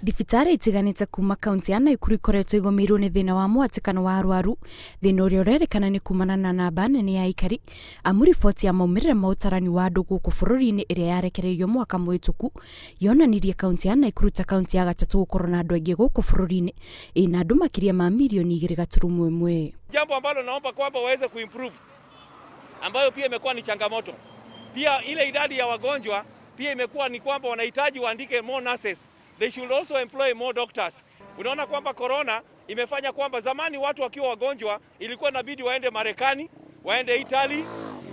Thibitari itiganite kuma kaunti ya Nakuru ikoretwo igomeirwo ni thina wa mwatikano wa arwaru, thina uria urerikana ni kumana na namba nene ya aikari, amu riboti ya maumirira ma utarani wa andu guku bururi-ini iria yarekereirio mwaka muhituku yonanirie kaunti ya Nakuru ta kaunti ya gatatu gukorwo na andu aingi guku bururi-ini ina andu makiria ma milioni 2.1. Jambo ambalo naomba kwamba waweze kuimprove, ambayo pia imekuwa ni changamoto. Pia ile idadi ya wagonjwa pia imekuwa ni kwamba wanahitaji waandike more nurses. They should also employ more doctors. Unaona kwamba corona imefanya kwamba zamani watu wakiwa wagonjwa ilikuwa inabidi waende Marekani, waende Italy,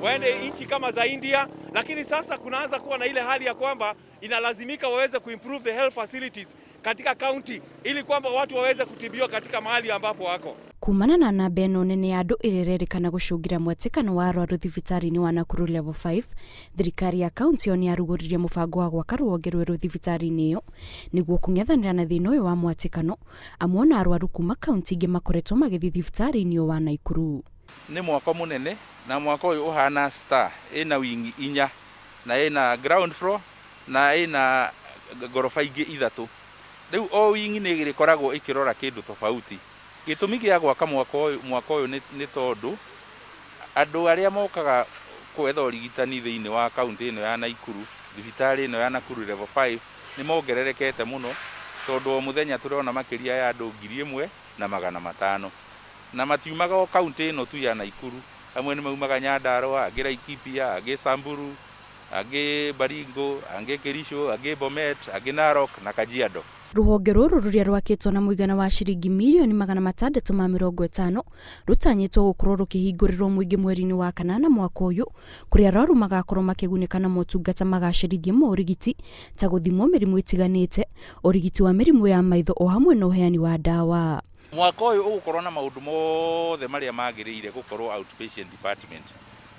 waende nchi kama za India, lakini sasa kunaanza kuwa na ile hali ya kwamba inalazimika waweze kuimprove the health facilities katika county ili kwamba watu waweze kutibiwa katika mahali ambapo wako. Kumana na namba ino nene ya andu irererikana gucungira mwatikano wa arwaru thibitari-ini wa Nakuru Level 5, thirikari ya kaunti yo niaruguririe mubango wa gwaka ruhonge rweru thibitari-ini iyo niguo kung'ethanira na thina uyu wa mwatikano, amwe arwaru kuma kaunti ingi makoretwo magithii thibitari-ini wa Nakuru. Ni mwako munene na mwako uyu uhana star ina wing inya na ina ground floor na ina gorofa ingi ithatu. Riu o wing ni girikoragwo ikirora kindu tofauti. Gitumi gia gwaka mwako uyu ni tondu andu aria mokaga kwetha urigitani thiini wa kaunti ino ya Nakuru, thibitari ino ya Nakuru Level 5 ni mongererekete muno tondu o muthenya turona makiria ya andu 1,500 na matiumaga o kaunti ino tu ya Nakuru. Amwe ni maumaga Nyandarua, angi Laikipia, angi Samburu, angi Baringo, angi Kericho, angi Bomet, angi Narok na Kajiado. Ruhonge ruru ruria rwakitwo na muigana wa shiringi milioni 650 rutanyitwo gukorwo rukihingurirwo muingi mweri-ini wa kanana mwaka uyu, kuria arwaru magakorwo makigunika na motungata magacirithie mo urigiti ta guthimwo mirimu itiganite, urigiti wa mirimu ya maitho o hamwe na uheani wa dawa. Mwaka uyu ugukorwo na maundu mothe maria magiriire gukorwo outpatient department,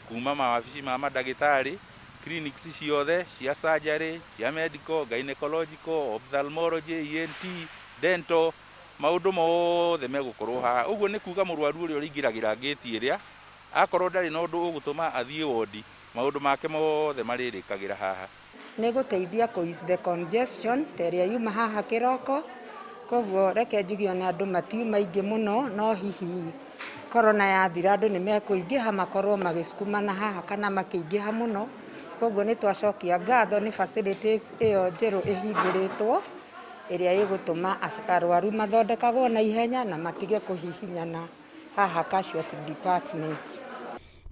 kuma mawabici ma madagitari, clinics ciothe cia surgery, cia medical, gynecological, ophthalmology, ENT, dental, maundu mothe megukorwo haha. Uguo ni kuga murwaru uria uringiragira gate iria akorwo ndari na undu ugutuma athie wodi, maundu make mothe maririkagira haha. Ni guteithia ku ease the congestion teria yuma haha kiroko, koguo reke njugio na andu matiuma maingi muno, no hihi corona yathira andu ni mekuingiha makorwo magiskumana haha kana makiingiha muno. Koguo ni twacokia ngatho ni facilities iyo njeru ihinguritwo iria igutuma arwaru mathondekagwo na ihenya na matige kuhihinyana haha casualty department.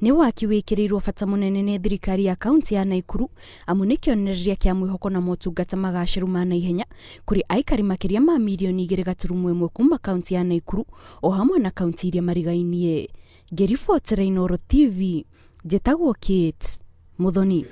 Ni Waaki wikirirwo bata munene ni thirikari ya kaunti ya Nakuru, amu ni kionereria kia mwihoko na motungata magaciru ma na ihenya kuri aikari makiria ma milioni 2.1 kuma kaunti ya Nakuru o hamwe na kaunti iria marigainie. Ngiribotera Inooro TV, njitagwo Kate Muthoni.